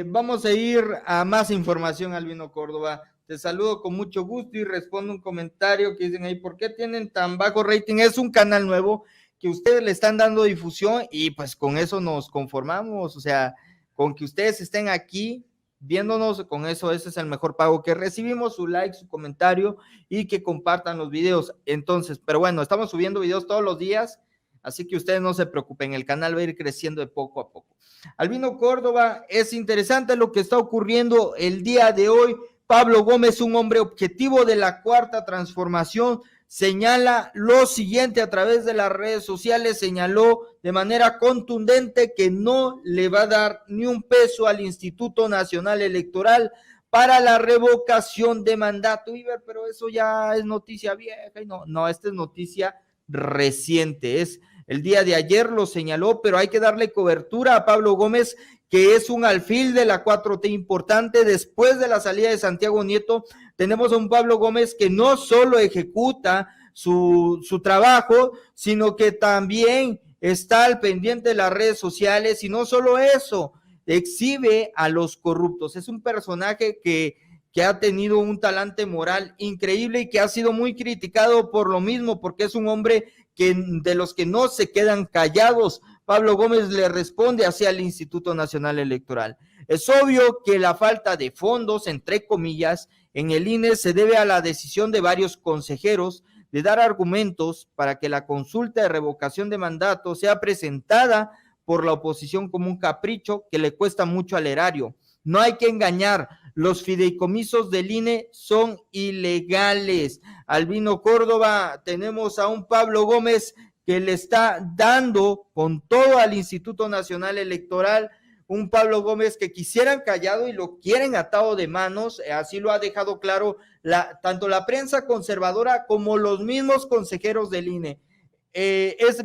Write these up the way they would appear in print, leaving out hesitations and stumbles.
vamos a ir a más información, Albino Córdoba. Te saludo con mucho gusto y respondo un comentario que dicen ahí, ¿por qué tienen tan bajo rating? Es un canal nuevo que ustedes le están dando difusión y pues con eso nos conformamos, o sea, con que ustedes estén aquí viéndonos, con eso ese es el mejor pago que recibimos, su like, su comentario y que compartan los videos. Entonces, pero bueno, estamos subiendo videos todos los días, así que ustedes no se preocupen, el canal va a ir creciendo de poco a poco. Albino Córdoba, es interesante lo que está ocurriendo el día de hoy. Pablo Gómez, un hombre objetivo de la Cuarta Transformación, señala lo siguiente a través de las redes sociales, señaló de manera contundente que no le va a dar ni un peso al Instituto Nacional Electoral para la revocación de mandato. Iber, pero eso ya es noticia vieja, y no, esta es noticia reciente, es el día de ayer lo señaló, pero hay que darle cobertura a Pablo Gómez, que es un alfil de la 4T importante. Después de la salida de Santiago Nieto, tenemos a un Pablo Gómez que no solo ejecuta su trabajo, sino que también está al pendiente de las redes sociales, y no solo eso, exhibe a los corruptos. Es un personaje que ha tenido un talante moral increíble y que ha sido muy criticado por lo mismo, porque es un hombre que de los que no se quedan callados. Pablo Gómez le responde hacia el Instituto Nacional Electoral. Es obvio que la falta de fondos, entre comillas, en el INE se debe a la decisión de varios consejeros de dar argumentos para que la consulta de revocación de mandato sea presentada por la oposición como un capricho que le cuesta mucho al erario. No hay que engañar, los fideicomisos del INE son ilegales. Albino Córdoba, tenemos a un Pablo Gómez que le está dando con todo al Instituto Nacional Electoral, un Pablo Gómez que quisieran callado y lo quieren atado de manos, así lo ha dejado claro tanto la prensa conservadora como los mismos consejeros del INE.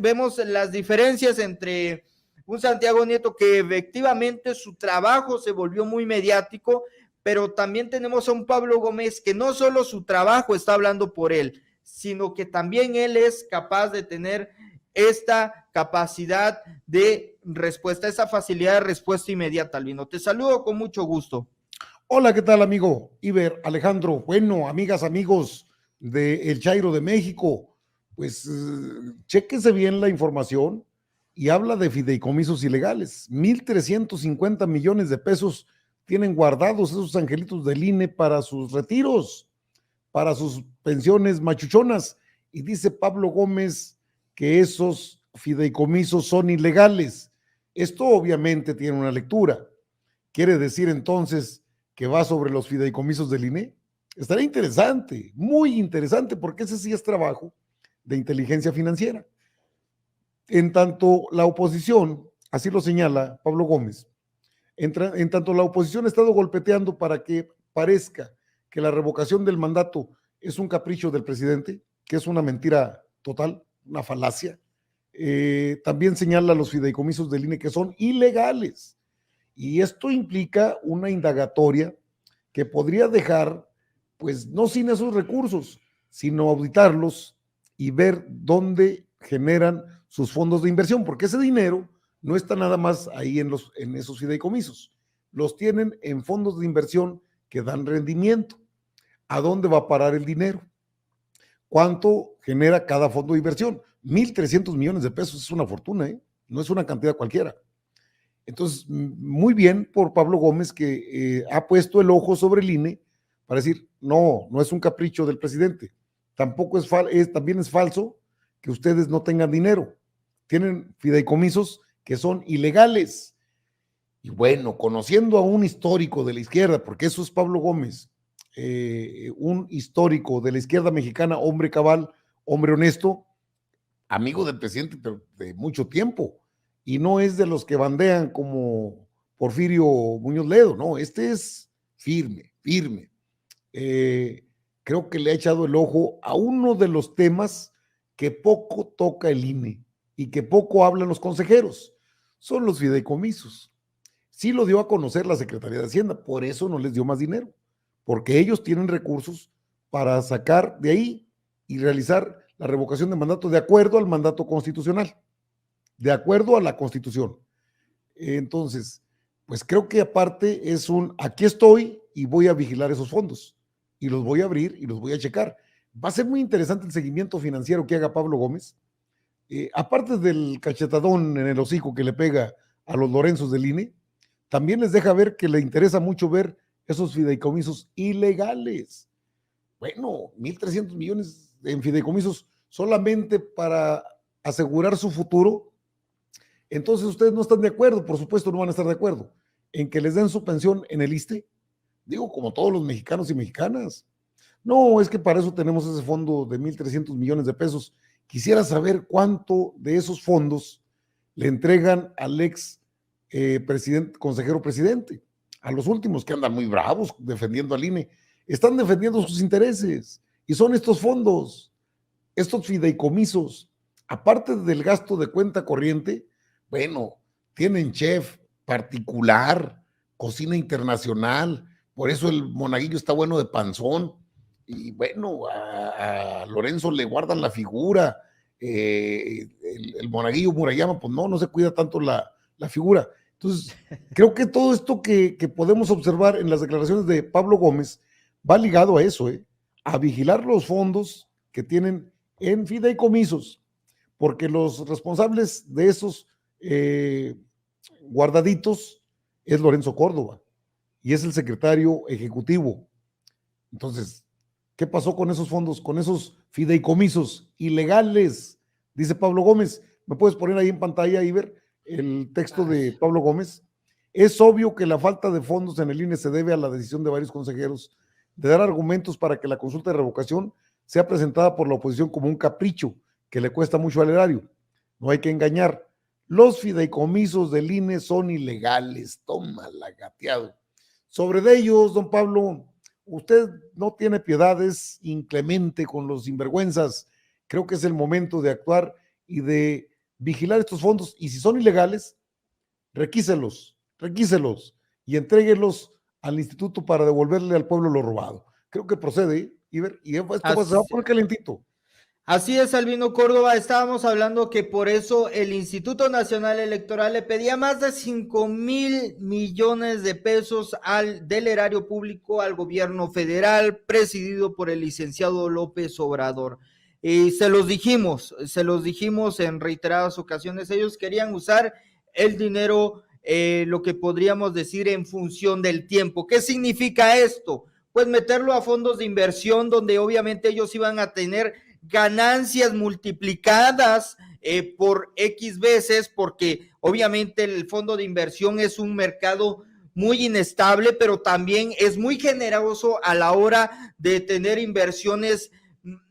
Vemos las diferencias entre un Santiago Nieto que efectivamente su trabajo se volvió muy mediático, pero también tenemos a un Pablo Gómez que no solo su trabajo está hablando por él, sino que también él es capaz de tener esta capacidad de respuesta, esa facilidad de respuesta inmediata, Albino. Te saludo con mucho gusto. Hola, ¿qué tal, amigo? Iber, Alejandro, bueno, amigas, amigos de El Chairo de México, pues chéquese bien la información y habla de fideicomisos ilegales. 1,350 millones de pesos tienen guardados esos angelitos del INE para sus retiros, para sus pensiones machuchonas. Y dice Pablo Gómez que esos fideicomisos son ilegales. Esto obviamente tiene una lectura. ¿Quiere decir entonces que va sobre los fideicomisos del INE? Estaría interesante, muy interesante, porque ese sí es trabajo de inteligencia financiera. En tanto la oposición, así lo señala Pablo Gómez, en tanto la oposición ha estado golpeteando para que parezca que la revocación del mandato es un capricho del presidente, que es una mentira total, una falacia. También señala los fideicomisos del INE que son ilegales. Y esto implica una indagatoria que podría dejar, pues no sin esos recursos, sino auditarlos y ver dónde generan sus fondos de inversión, porque ese dinero no está nada más ahí en esos fideicomisos, los tienen en fondos de inversión que dan rendimiento. ¿A dónde va a parar el dinero? ¿Cuánto genera cada fondo de inversión? 1,300 millones de pesos es una fortuna, ¿eh? No es una cantidad cualquiera. Entonces, muy bien por Pablo Gómez, que ha puesto el ojo sobre el INE para decir, no es un capricho del presidente. Tampoco también es falso que ustedes no tengan dinero. Tienen fideicomisos que son ilegales. Y bueno, conociendo a un histórico de la izquierda, porque eso es Pablo Gómez, un histórico de la izquierda mexicana, hombre cabal, hombre honesto, amigo del presidente pero de mucho tiempo, y no es de los que bandean como Porfirio Muñoz Ledo, no, este es firme. Creo que le ha echado el ojo a uno de los temas que poco toca el INE y que poco hablan los consejeros, son los fideicomisos. Sí lo dio a conocer la Secretaría de Hacienda, por eso no les dio más dinero, porque ellos tienen recursos para sacar de ahí y realizar la revocación de mandato de acuerdo al mandato constitucional, de acuerdo a la Constitución. Entonces, pues creo que aparte es aquí estoy y voy a vigilar esos fondos y los voy a abrir y los voy a checar. Va a ser muy interesante el seguimiento financiero que haga Pablo Gómez. Aparte del cachetadón en el hocico que le pega a los Lorenzos del INE, también les deja ver que le interesa mucho ver esos fideicomisos ilegales. Bueno, 1,300 millones en fideicomisos solamente para asegurar su futuro. Entonces ustedes no están de acuerdo, por supuesto no van a estar de acuerdo, en que les den su pensión en el ISSSTE. Digo, como todos los mexicanos y mexicanas. No, es que para eso tenemos ese fondo de 1,300 millones de pesos. Quisiera saber cuánto de esos fondos le entregan al ex presidente, consejero presidente, a los últimos que andan muy bravos defendiendo al INE. Están defendiendo sus intereses y son estos fondos, estos fideicomisos, aparte del gasto de cuenta corriente, bueno, tienen chef particular, cocina internacional, por eso el monaguillo está bueno de panzón, y bueno, a Lorenzo le guardan la figura, el monaguillo Murayama, pues no se cuida tanto la figura. Entonces, creo que todo esto que podemos observar en las declaraciones de Pablo Gómez va ligado a eso, a vigilar los fondos que tienen en fideicomisos, porque los responsables de esos guardaditos es Lorenzo Córdoba y es el secretario ejecutivo. Entonces, ¿qué pasó con esos fondos, con esos fideicomisos ilegales? Dice Pablo Gómez. ¿Me puedes poner ahí en pantalla, Iber, el texto de Pablo Gómez? Es obvio que la falta de fondos en el INE se debe a la decisión de varios consejeros de dar argumentos para que la consulta de revocación sea presentada por la oposición como un capricho que le cuesta mucho al erario. No hay que engañar. Los fideicomisos del INE son ilegales. Tómala, gateado. Sobre de ellos, don Pablo, usted no tiene piedad, es inclemente con los sinvergüenzas. Creo que es el momento de actuar y de vigilar estos fondos. Y si son ilegales, requíselos y entréguelos al instituto para devolverle al pueblo lo robado. Creo que procede, Iber, y esto se va a poner calentito. Así es, Albino Córdoba, estábamos hablando que por eso el Instituto Nacional Electoral le pedía más de 5,000 millones de pesos del erario público al gobierno federal, presidido por el licenciado López Obrador. Y se los dijimos en reiteradas ocasiones, ellos querían usar el dinero, lo que podríamos decir en función del tiempo. ¿Qué significa esto? Pues meterlo a fondos de inversión donde obviamente ellos iban a tener ganancias multiplicadas por X veces, porque obviamente el fondo de inversión es un mercado muy inestable, pero también es muy generoso a la hora de tener inversiones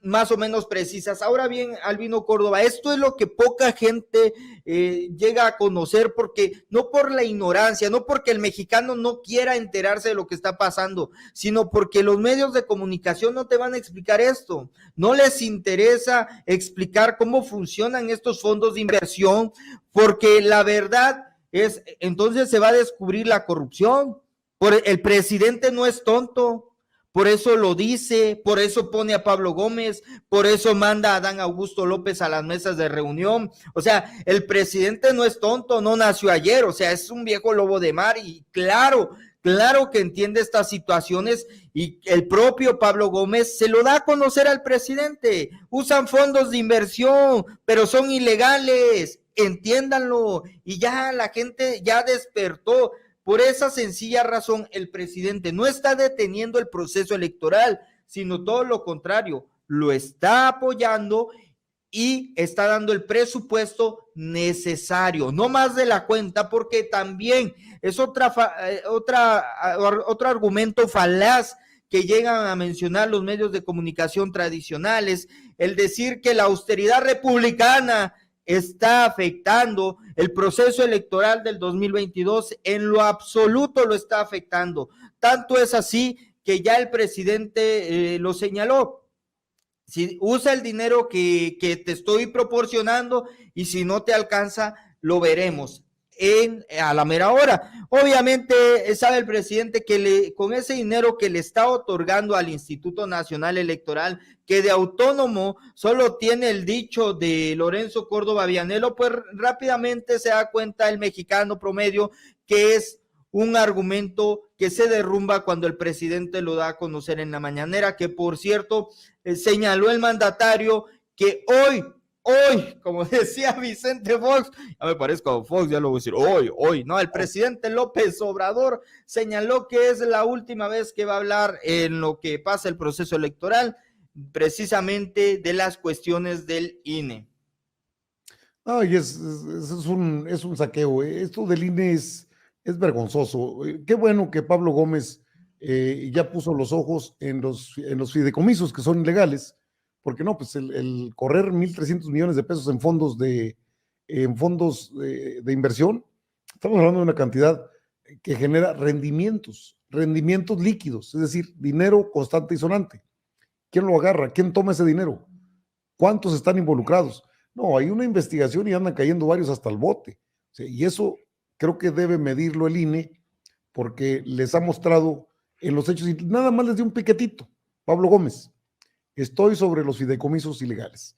más o menos precisas. Ahora bien, Albino Córdoba, esto es lo que poca gente llega a conocer, porque no por la ignorancia, no porque el mexicano no quiera enterarse de lo que está pasando, sino porque los medios de comunicación no te van a explicar esto, no les interesa explicar cómo funcionan estos fondos de inversión, porque la verdad es, entonces se va a descubrir la corrupción. El presidente no es tonto, por eso lo dice, por eso pone a Pablo Gómez, por eso manda a Adán Augusto López a las mesas de reunión. O sea, el presidente no es tonto, no nació ayer, o sea, es un viejo lobo de mar y claro que entiende estas situaciones, y el propio Pablo Gómez se lo da a conocer al presidente. Usan fondos de inversión, pero son ilegales, entiéndanlo, y ya la gente ya despertó. Por esa sencilla razón, el presidente no está deteniendo el proceso electoral, sino todo lo contrario, lo está apoyando y está dando el presupuesto necesario, no más de la cuenta, porque también es otro argumento falaz que llegan a mencionar los medios de comunicación tradicionales, el decir que la austeridad republicana está afectando el proceso electoral del 2022, en lo absoluto lo está afectando. Tanto es así que ya el presidente lo señaló. Si usa el dinero que te estoy proporcionando y si no te alcanza, lo veremos a la mera hora. Obviamente sabe el presidente que con ese dinero que le está otorgando al Instituto Nacional Electoral, que de autónomo solo tiene el dicho de Lorenzo Córdoba Vianello, pues rápidamente se da cuenta el mexicano promedio que es un argumento que se derrumba cuando el presidente lo da a conocer en la mañanera, que por cierto señaló el mandatario que hoy, como decía Vicente Fox, ya me parezco a Fox, ya lo voy a decir, hoy, no, el presidente López Obrador señaló que es la última vez que va a hablar en lo que pasa el proceso electoral, precisamente de las cuestiones del INE. Ay, es un saqueo. Esto del INE es vergonzoso. Qué bueno que Pablo Gómez ya puso los ojos en los fideicomisos que son ilegales, porque no, pues el correr 1,300 millones de pesos en fondos de inversión, estamos hablando de una cantidad que genera rendimientos líquidos, es decir, dinero constante y sonante. ¿Quién lo agarra? ¿Quién toma ese dinero? ¿Cuántos están involucrados? No, hay una investigación y andan cayendo varios hasta el bote. O sea, y eso creo que debe medirlo el INE, porque les ha mostrado en los hechos, y nada más les dio un piquetito, Pablo Gómez, estoy sobre los fideicomisos ilegales.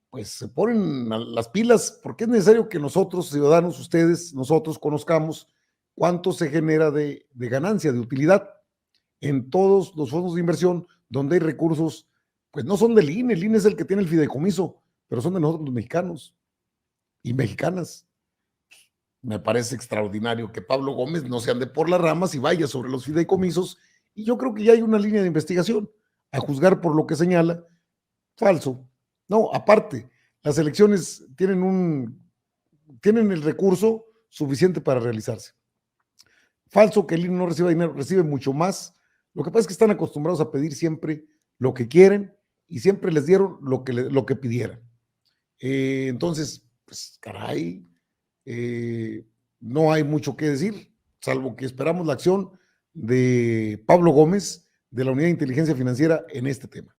Pues se ponen las pilas, porque es necesario que nosotros, ciudadanos, ustedes, nosotros conozcamos cuánto se genera de ganancia, de utilidad en todos los fondos de inversión donde hay recursos, pues no son del INE, el INE es el que tiene el fideicomiso, pero son de nosotros los mexicanos y mexicanas. Me parece extraordinario que Pablo Gómez no se ande por las ramas y vaya sobre los fideicomisos, y yo creo que ya hay una línea de investigación, a juzgar por lo que señala, falso. No, aparte, las elecciones tienen el recurso suficiente para realizarse. Falso que el INE no reciba dinero, recibe mucho más. Lo que pasa es que están acostumbrados a pedir siempre lo que quieren y siempre les dieron lo que pidieran. Entonces, pues caray, no hay mucho que decir, salvo que esperamos la acción de Pablo Gómez de la Unidad de Inteligencia Financiera en este tema.